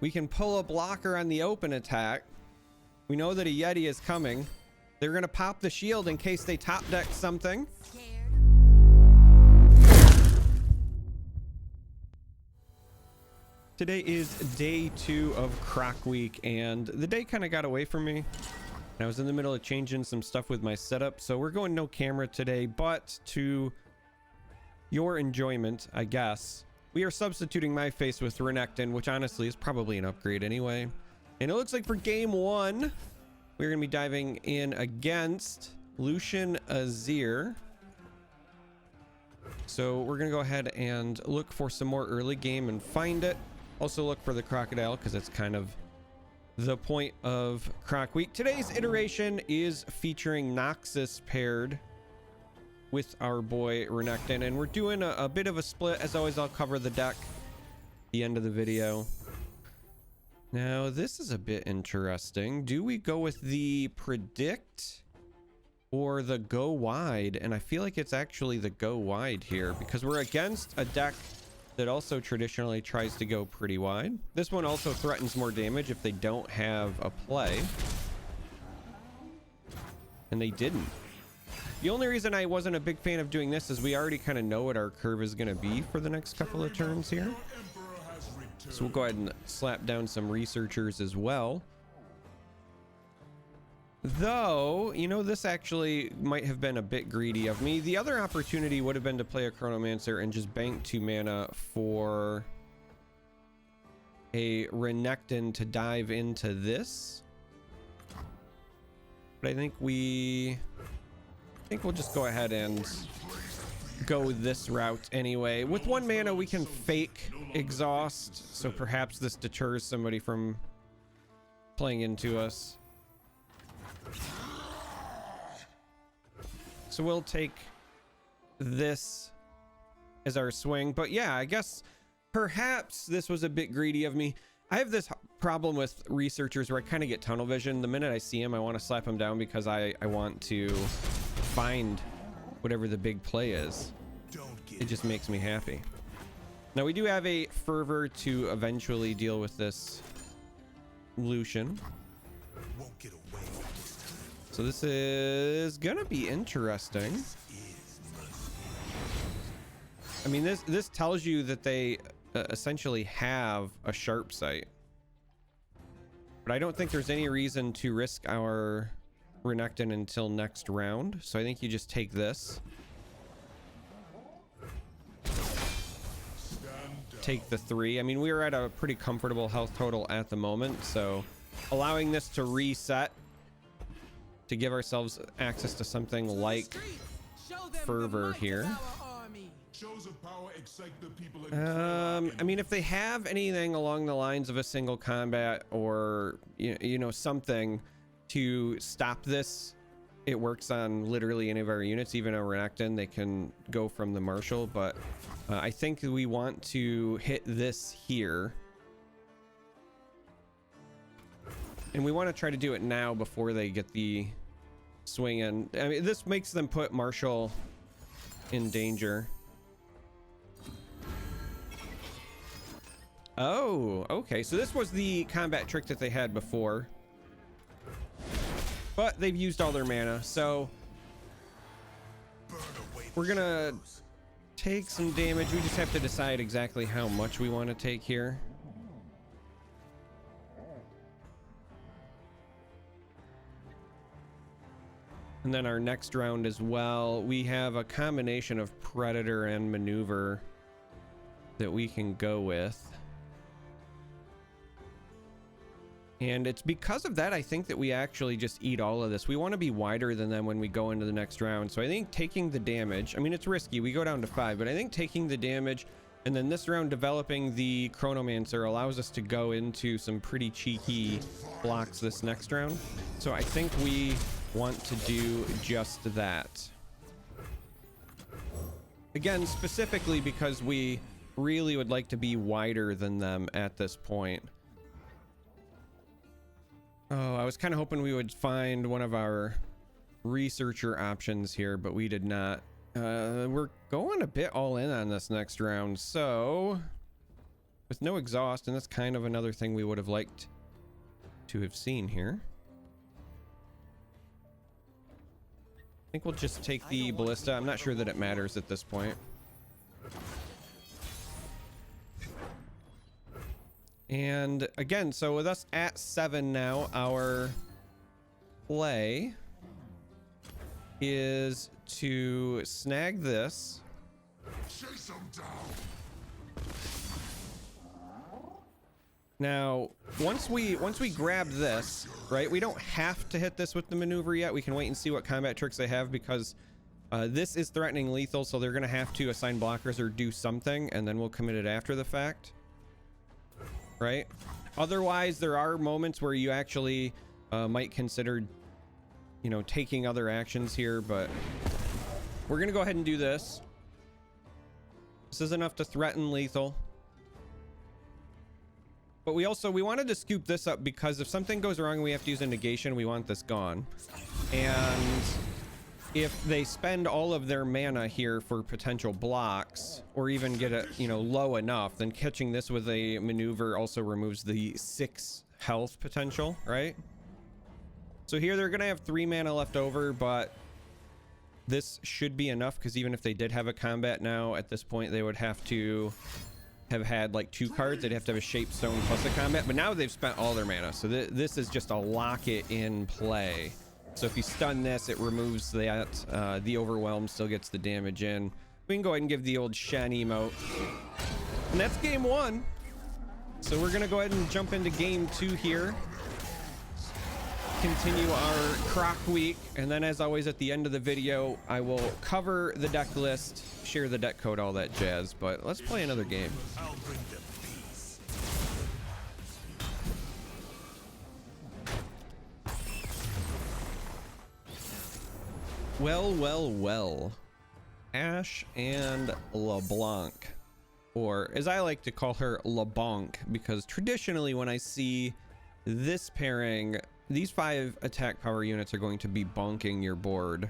We can pull a blocker on the open attack. We know that a Yeti is coming. They're going to pop the shield in case they top deck something. Today is day 2 of Croc week, and the day kind of got away from me. I was in the middle of changing some stuff with my setup, so we're going no camera today, but to your enjoyment, I guess, we are substituting my face with Renekton, which honestly is probably an upgrade anyway. And it looks like for game 1, we're going to be diving in against Lucian Azir. So we're going to go ahead and look for some more early game and find it. Also look for the crocodile because it's kind of the point of Croc week. Today's iteration is featuring Noxus paired with our boy Renekton, and we're doing a bit of a split. As always, I'll cover the deck at the end of the video. Now this is a bit interesting. Do we go with the predict or the go wide? And I feel like it's actually the go wide here because we're against a deck that also traditionally tries to go pretty wide. This one also threatens more damage if they don't have a play, and they didn't. The only reason I wasn't a big fan of doing this is we already kind of know what our curve is going to be for the next couple of turns here. So we'll go ahead and slap down some researchers as well. Though, you know, this actually might have been a bit greedy of me. The other opportunity would have been to play a Chronomancer and just bank 2 mana for a Renekton to dive into this. But I think we'll just go ahead and go this route anyway. With 1 mana, we can fake exhaust, so perhaps this deters somebody from playing into us. So we'll take this as our swing. But yeah, I guess perhaps this was a bit greedy of me. I have this problem with researchers where I kind of get tunnel vision. The minute I see him, I want to slap him down because I want to find whatever the big play is. It just makes me happy. Now we do have a fervor to eventually deal with this Lucian. So this is gonna be interesting. I mean, this tells you that they essentially have a sharp sight, but I don't think there's any reason to risk our Renekton until next round. So I think you just take this, take the 3. I mean, we are at a pretty comfortable health total at the moment, so allowing this to reset to give ourselves access to something like fervor here. I mean, if they have anything along the lines of a single combat or you know something to stop this, it works on literally any of our units. Even a Renekton, they can go from the Marshal, but I think we want to hit this here, and we want to try to do it now before they get the swing in. I mean, this makes them put Marshal in danger. Oh, okay. So this was the combat trick that they had before, but they've used all their mana. So we're gonna take some damage. We just have to decide exactly how much we want to take here. And then our next round as well, we have a combination of Predator and Maneuver that we can go with. And it's because of that, I think that we actually just eat all of this. We want to be wider than them when we go into the next round. So I think taking the damage, I mean, it's risky. We go down to 5, but I think taking the damage and then this round developing the Chronomancer allows us to go into some pretty cheeky blocks this next round. So I think we want to do just that. Again, specifically because we really would like to be wider than them at this point. Oh, I was kind of hoping we would find one of our researcher options here, but we did not. We're going a bit all in on this next round, so with no exhaust, and that's kind of another thing we would have liked to have seen here. I think we'll just take the ballista. I'm not sure that it matters at this point. And again, so with us at 7 now, our play is to snag this. Chase him down. Now, once we grab this, right, we don't have to hit this with the maneuver yet. We can wait and see what combat tricks they have, because this is threatening lethal, so they're going to have to assign blockers or do something, and then we'll commit it after the fact, right? Otherwise, there are moments where you actually might consider, you know, taking other actions here, but we're going to go ahead and do this. This is enough to threaten lethal. But we wanted to scoop this up, because if something goes wrong and we have to use a negation, we want this gone. And if they spend all of their mana here for potential blocks, or even get it, you know, low enough, then catching this with a maneuver also removes the 6 health potential, right? So here they're gonna have 3 mana left over, but this should be enough, because even if they did have a combat now, at this point they would have to have had like 2 cards. They'd have to have a shape stone plus a combat, but now they've spent all their mana, so this is just a lock it in play. So if you stun this, it removes that. The overwhelm still gets the damage in. We can go ahead and give the old Shen emote, and that's game 1. So we're gonna go ahead and jump into game 2 here, continue our Croc week, and then as always at the end of the video I will cover the deck list, share the deck code, all that jazz. But let's play another game. Well, Ashe and LeBlanc, or as I like to call her, LeBonk, because traditionally when I see this pairing, these 5 attack power units are going to be bonking your board,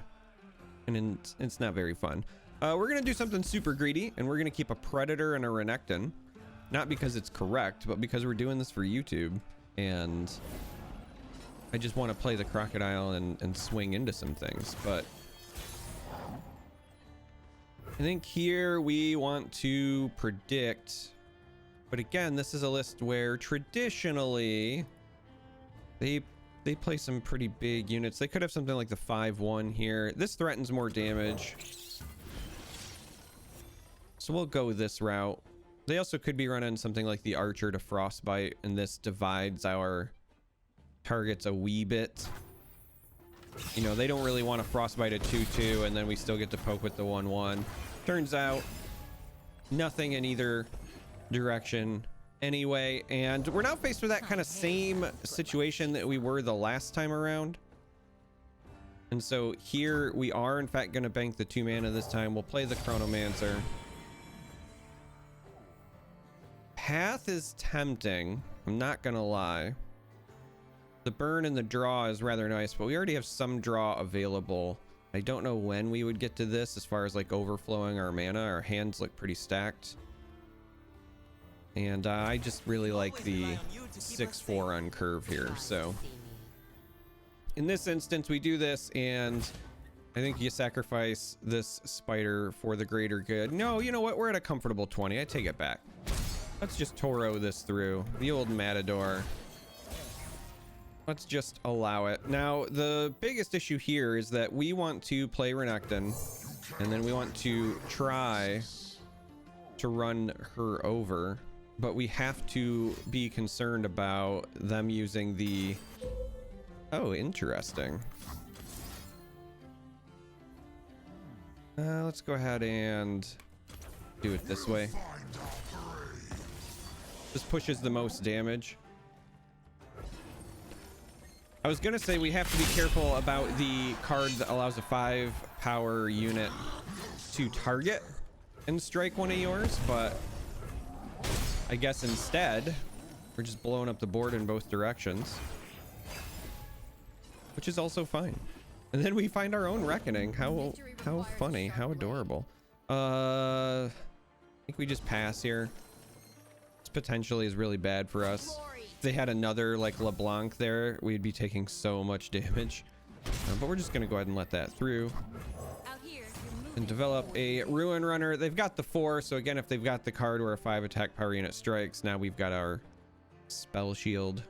and it's not very fun. We're gonna do something super greedy, and we're gonna keep a Predator and a Renekton, not because it's correct, but because we're doing this for YouTube, and I just want to play the Crocodile and swing into some things. But I think here we want to predict, but again, this is a list where traditionally they play some pretty big units. They could have something like the 5-1 here. This threatens more damage, so we'll go this route. They also could be running something like the Archer to Frostbite, and this divides our targets a wee bit. You know, they don't really want to Frostbite a 2-2, and then we still get to poke with the 1-1. Turns out nothing in either direction anyway, and we're now faced with that kind of same situation that we were the last time around. And so here we are in fact going to bank the 2 mana this time. We'll play the Chronomancer. Path is tempting, I'm not gonna lie. The burn and the draw is rather nice, but we already have some draw available. I don't know when we would get to this as far as like overflowing our mana. Our hands look pretty stacked, and I just really like the 6-4 on curve here. So in this instance we do this, and I think you sacrifice this spider for the greater good. No, you know what, we're at a comfortable 20. I take it back. Let's just Toro this through. The old Matador. Let's just allow it. Now, the biggest issue here is that we want to play Renekton, and then we want to try to run her over, but we have to be concerned about them using the... Oh, interesting. Let's go ahead and do it this way. This pushes the most damage. I was gonna say we have to be careful about the card that allows a 5 power unit to target and strike one of yours, but I guess instead we're just blowing up the board in both directions, which is also fine. And then we find our own reckoning. How funny, how adorable. I think we just pass here. Let's potentially is really bad for us. If they had another like LeBlanc there, we'd be taking so much damage. But we're just gonna go ahead and let that through. And develop a Ruin Runner. They've got the 4, so again, if they've got the card where a 5 attack power unit strikes, now we've got our spell shield.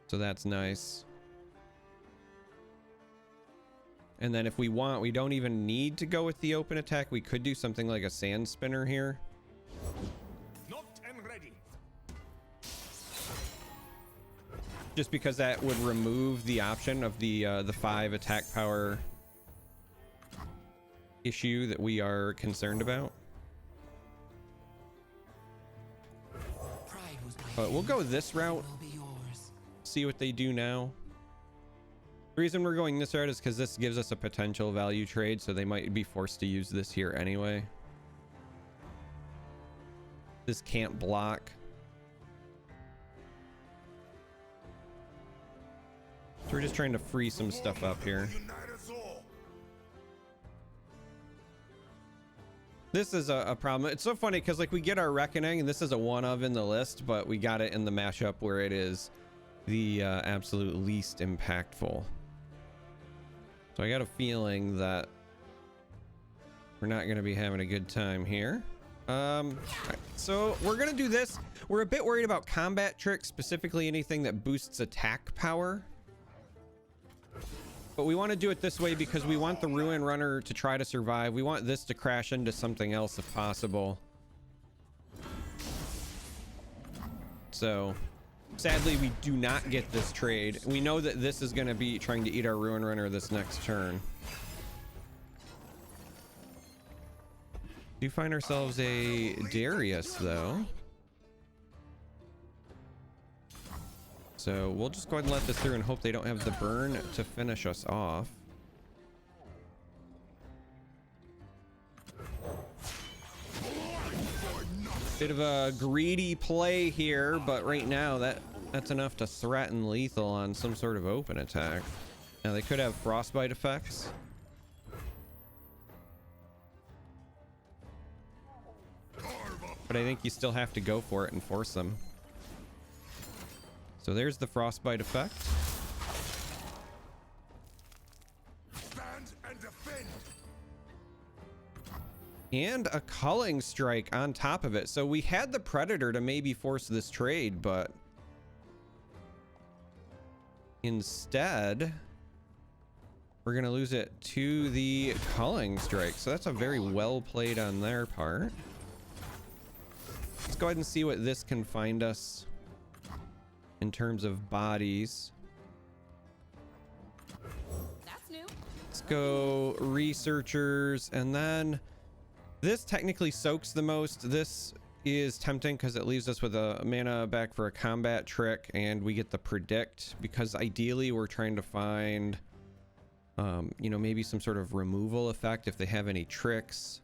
So that's nice. And then if we want, we don't even need to go with the open attack. We could do something like a Sand Spinner here. Knocked and ready. Just because that would remove the option of the 5 attack power issue that we are concerned about. But we'll go this route. See what they do now. The reason we're going this route is because this gives us a potential value trade, so they might be forced to use this here anyway. This can't block. So we're just trying to free some stuff up here. This is a problem. It's so funny because like we get our Reckoning, and this is a one of in the list, but we got it in the mashup where it is the absolute least impactful. So I got a feeling that we're not going to be having a good time here. Right, so we're going to do this. We're a bit worried about combat tricks, specifically anything that boosts attack power. But we want to do it this way because we want the Ruin Runner to try to survive. We want this to crash into something else if possible. So sadly, we do not get this trade. We know that this is going to be trying to eat our Ruin Runner this next turn. Do find ourselves a Darius though. So we'll just go ahead and let this through and hope they don't have the burn to finish us off. Bit of a greedy play here, but right now that's enough to threaten lethal on some sort of open attack. Now they could have frostbite effects. But I think you still have to go for it and force them. So there's the frostbite effect. Stand and defend. And a culling strike on top of it. So we had the predator to maybe force this trade, but instead we're gonna lose it to the culling strike. So that's a very well played on their part. Let's go ahead and see what this can find us in terms of bodies. That's new. Let's go researchers, and then this technically soaks the most. This is tempting because it leaves us with a mana back for a combat trick, and we get the predict because ideally we're trying to find you know, maybe some sort of removal effect if they have any tricks.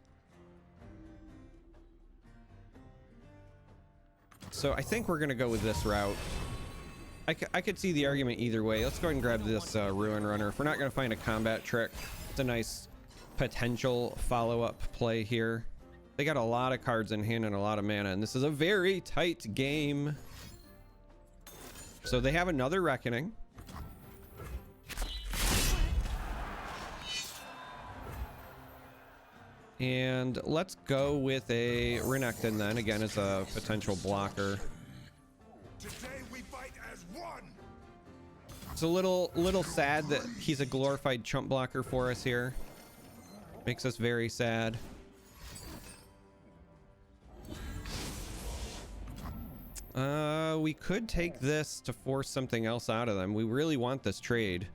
So I think we're gonna go with this route. I could see the argument either way. Let's go ahead and grab this Ruin Runner. If we're not going to find a combat trick, it's a nice potential follow-up play here. They got a lot of cards in hand and a lot of mana, and this is a very tight game. So they have another Reckoning. And let's go with a Renekton then, again, as a potential blocker. Today we fight as one. It's a little sad that he's a glorified chump blocker for us here. Makes us very sad. We could take this to force something else out of them. We really want this trade.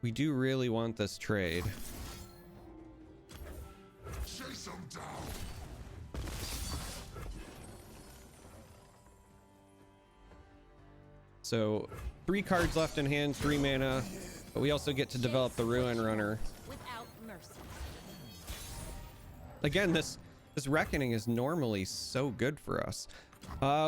We do really want this trade. Chase them down. So 3 cards left in hand, 3 mana, but we also get to develop the Ruin Runner. Without mercy. Again, this Reckoning is normally so good for us.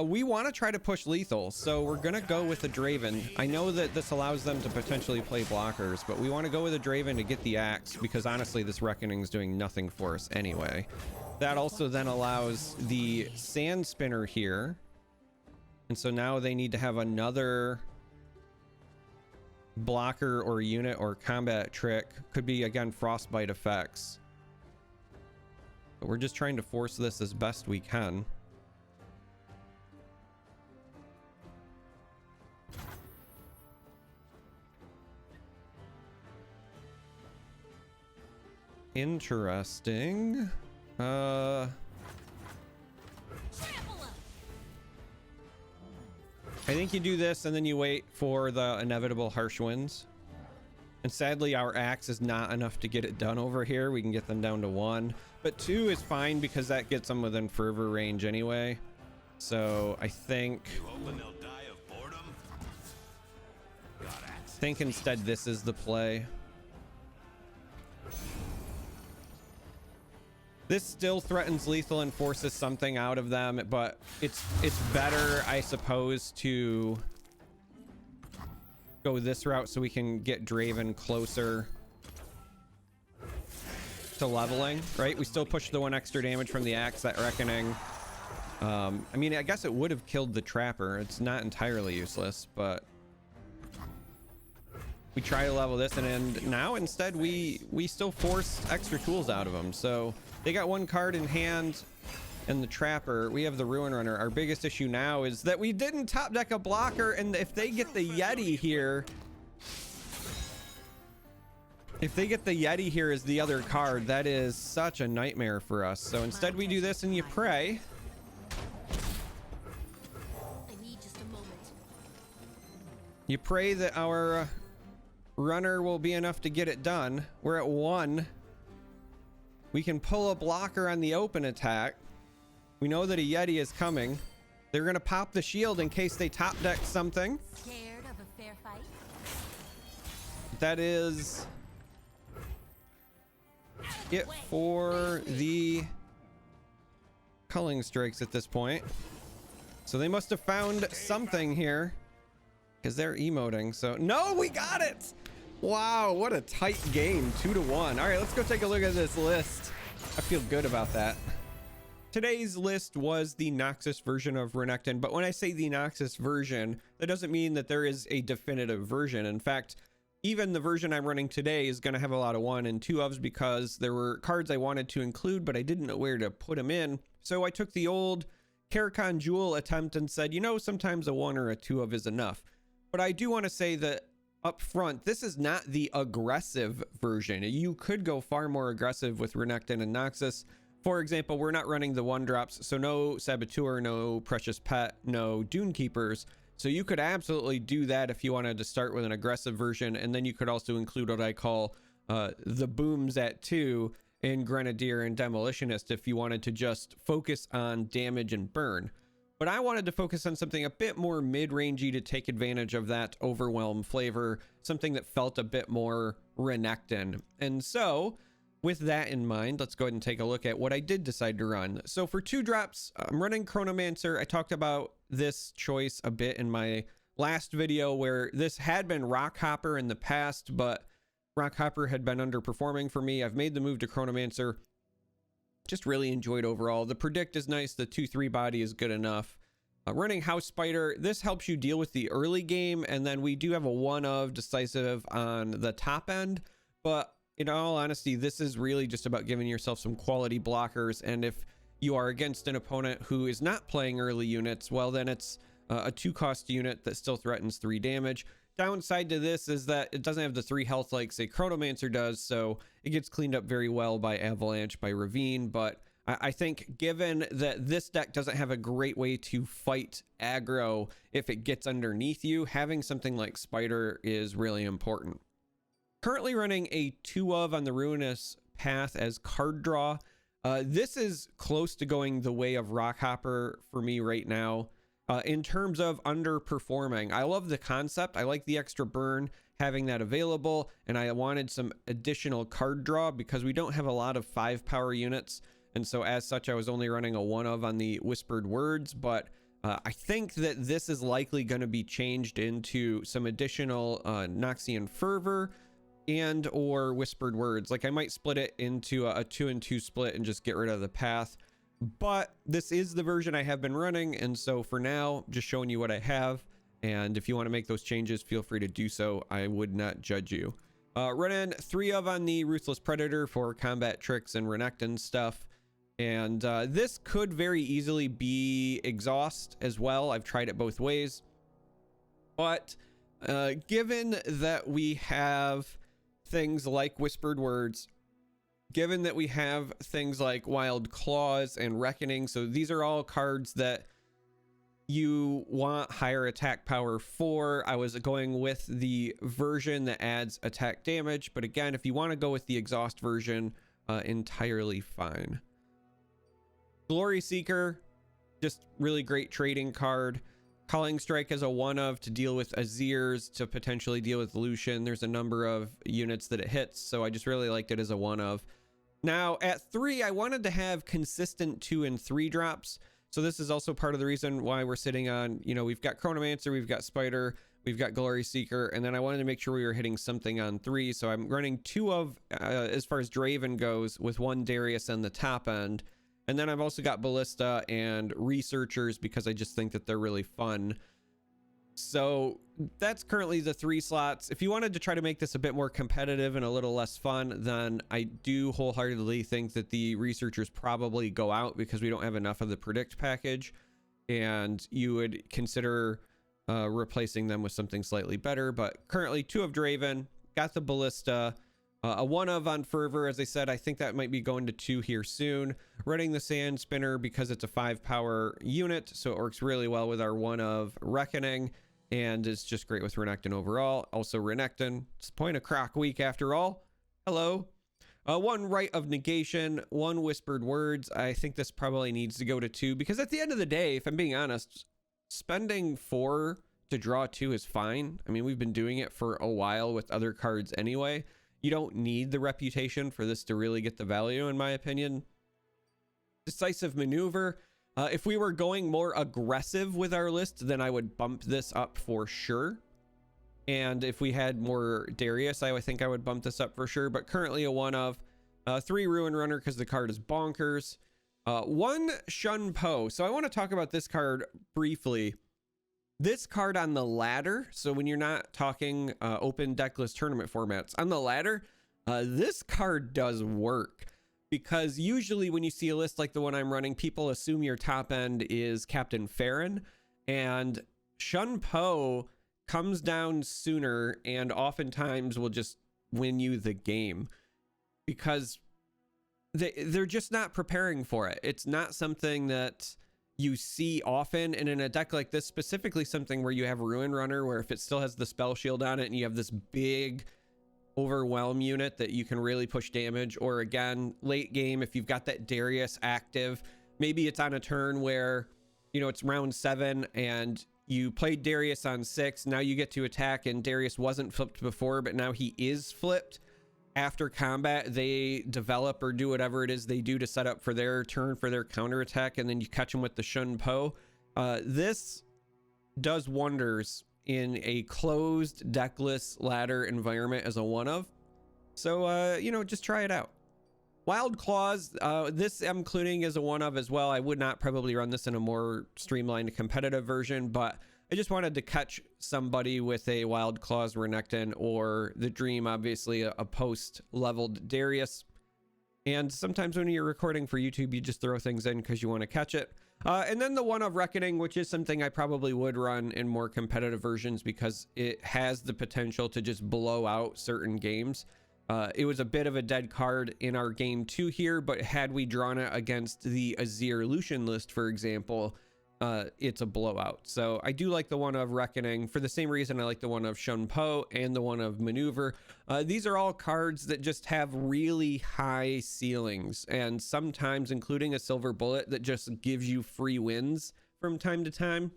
We want to try to push lethal, so we're gonna go with the Draven. I know that this allows them to potentially play blockers, but we want to go with a Draven to get the axe, because honestly this Reckoning is doing nothing for us anyway. That also then allows the Sand Spinner here, and so now they need to have another blocker or unit or combat trick. Could be again frostbite effects, but we're just trying to force this as best we can. Interesting. I think you do this and then you wait for the inevitable harsh winds. And sadly, our axe is not enough to get it done over here. We can get them down to 1, but 2 is fine because that gets them within fervor range anyway. So I think instead this is the play. This still threatens lethal and forces something out of them, but it's better, I suppose, to go this route so we can get Draven closer to leveling, right? We still push the 1 extra damage from the axe, that Reckoning. I mean, I guess it would have killed the Trapper. It's not entirely useless, but we try to level this, and now instead we still force extra tools out of them. So they got 1 card in hand, and the Trapper. We have the Ruin Runner. Our biggest issue now is that we didn't top deck a blocker, and if they get the Yeti here, as the other card, that is such a nightmare for us. So instead we do this and you pray. I need just a moment. You pray that our runner will be enough to get it done. We're at 1. We can pull a blocker on the open attack. We know that a Yeti is coming. They're gonna pop the shield in case they top deck something. Scared of a fair fight? That is it for the culling strikes at this point. So they must have found something here, because they're emoting. So no, we got it. Wow, what a tight game. 2-1. All right, let's go take a look at this list. I feel good about that. Today's list was the Noxus version of Renekton, but when I say the Noxus version, that doesn't mean that there is a definitive version. In fact, even the version I'm running today is going to have a lot of 1 and 2 ofs, because there were cards I wanted to include, but I didn't know where to put them in. So I took the old Karakhan Jewel attempt and said, you know, sometimes a 1 or a 2 of is enough. But I do want to say that up front, this is not the aggressive version. You could go far more aggressive with Renekton and Noxus. For example, we're not running the 1-drops, so no Saboteur, no Precious Pet, no Dune Keepers. So you could absolutely do that if you wanted to start with an aggressive version, and then you could also include what I call the booms at 2 in Grenadier and Demolitionist if you wanted to just focus on damage and burn. But I wanted to focus on something a bit more mid-rangey to take advantage of that overwhelm flavor, something that felt a bit more Renekton. And so with that in mind, let's go ahead and take a look at what I did decide to run. So for 2-drops, I'm running Chronomancer. I talked about this choice a bit in my last video, where this had been Rockhopper in the past, but Rockhopper had been underperforming for me. I've made the move to Chronomancer. Just really enjoyed overall. The predict is nice. The 2/3 body is good enough. Running House Spider, this helps you deal with the early game, and then we do have a 1 of decisive on the top end. But in all honesty, this is really just about giving yourself some quality blockers. And if you are against an opponent who is not playing early units, well, then it's a 2-cost unit that still threatens 3 damage. Downside to this is that it doesn't have the 3 health like, say, Chronomancer does, so it gets cleaned up very well by Avalanche, by Ravine. But I think given that this deck doesn't have a great way to fight aggro if it gets underneath you, having something like Spider is really important. Currently running a 2 of on the Ruinous Path as card draw. This is close to going the way of Rockhopper for me right now. In terms of underperforming, I love the concept. I like the extra burn, having that available, and I wanted some additional card draw because we don't have a lot of 5 power units, and so as such I was only running a 1 of on the Whispered Words. But I think that this is likely going to be changed into some additional Noxian Fervor and or Whispered Words. Like I might split it into a 2-and-2 split and just get rid of the path. But this is the version I have been running, and so for now, just showing you what I have. And if you want to make those changes, feel free to do so. I would not judge you. Run in 3 of on the Ruthless Predator for combat tricks and Renekton stuff. And this could very easily be exhaust as well. I've tried it both ways. But given that we have things like Whispered Words, given that we have things like Wild Claws and Reckoning, so these are all cards that you want higher attack power for. I was going with the version that adds attack damage, but again, if you want to go with the exhaust version, entirely fine. Glory Seeker, just really great trading card. Calling Strike as a 1-of to deal with Azirs, to potentially deal with Lucian. There's a number of units that it hits, so I just really liked it as a 1-of. Now at 3, I wanted to have consistent 2 and 3 drops. So this is also part of the reason why we're sitting on, you know, we've got Chronomancer, we've got Spider, we've got Glory Seeker, and then I wanted to make sure we were hitting something on 3. So I'm running 2 of, as far as Draven goes, with 1 Darius on the top end. And then I've also got Ballista and Researchers because I just think that they're really fun. So that's currently the 3 slots. If you wanted to try to make this a bit more competitive and a little less fun, then I do wholeheartedly think that the Researchers probably go out because we don't have enough of the Predict package, and you would consider replacing them with something slightly better. But currently 2 of Draven, got the Ballista, a 1-of on Fervor. As I said, I think that might be going to 2 here soon. Running the Sand Spinner because it's a 5-power unit, so it works really well with our 1-of Reckoning, and it's just great with Renekton overall. Also Renekton, it's the point of Croc week after all. Hello. 1 Rite of Negation, 1 Whispered Words. I think this probably needs to go to 2 because at the end of the day, if I'm being honest, spending 4 to draw 2 is fine. I mean, we've been doing it for a while with other cards anyway. You don't need the reputation for this to really get the value, in my opinion. Decisive Maneuver. If we were going more aggressive with our list, then I would bump this up for sure. And if we had more Darius, I would think I would bump this up for sure. But currently a 1-of. 3 Ruin Runner because the card is bonkers. 1 Shun Po. So I want to talk about this card briefly. This card on the ladder, so when you're not talking open decklist tournament formats, on the ladder, this card does work. Because usually when you see a list like the one I'm running, people assume your top end is Captain Farron, and Shun Po comes down sooner and oftentimes will just win you the game because they're just not preparing for it. It's not something that you see often, and in a deck like this, specifically something where you have Ruin Runner, where if it still has the spell shield on it and you have this big overwhelm unit that you can really push damage, or again late game if you've got that Darius active, maybe it's on a turn where, you know, it's round 7 and you played Darius on 6, now you get to attack and Darius wasn't flipped before, but now he is flipped. After combat, they develop or do whatever it is they do to set up for their turn for their counterattack, and then you catch them with the Shun Po. This does wonders in a closed deckless ladder environment as a 1-of. So, you know, just try it out. Wild Claws, this I'm including as a 1-of as well. I would not probably run this in a more streamlined competitive version, but I just wanted to catch somebody with a Wild Claws Renekton, or the Dream, obviously a post-leveled Darius. And sometimes when you're recording for YouTube, you just throw things in because you want to catch it. And then the 1-of Reckoning, which is something I probably would run in more competitive versions because it has the potential to just blow out certain games. It was a bit of a dead card in our game 2 here, but had we drawn it against the Azir Lucian list, for example, it's a blowout. So I do like the 1-of Reckoning for the same reason I like the 1-of Shun Po and the 1-of Maneuver. These are all cards that just have really high ceilings, and sometimes including a Silver Bullet that just gives you free wins from time to time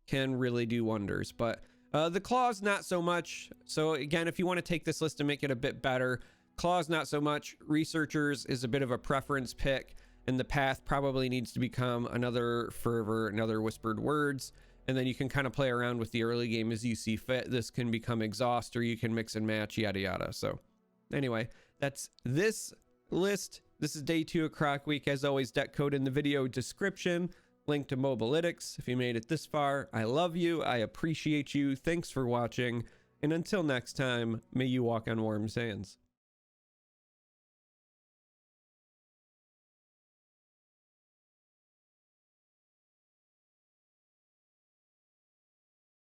can really do wonders. But the Claws, not so much. So again, if you want to take this list and make it a bit better, Claws, not so much. Researchers is a bit of a preference pick. and the path probably needs to become another fervor, another whispered words, and then you can kind of play around with the early game as you see fit. This can become exhaust, or you can mix and match, yada yada. So anyway, that's this list. This is day 2 of Croc Week. As always, deck code in the video description, link to Mobalytics. If you made it this far, I love you, I appreciate you, thanks for watching, and until next time, may you walk on warm sands.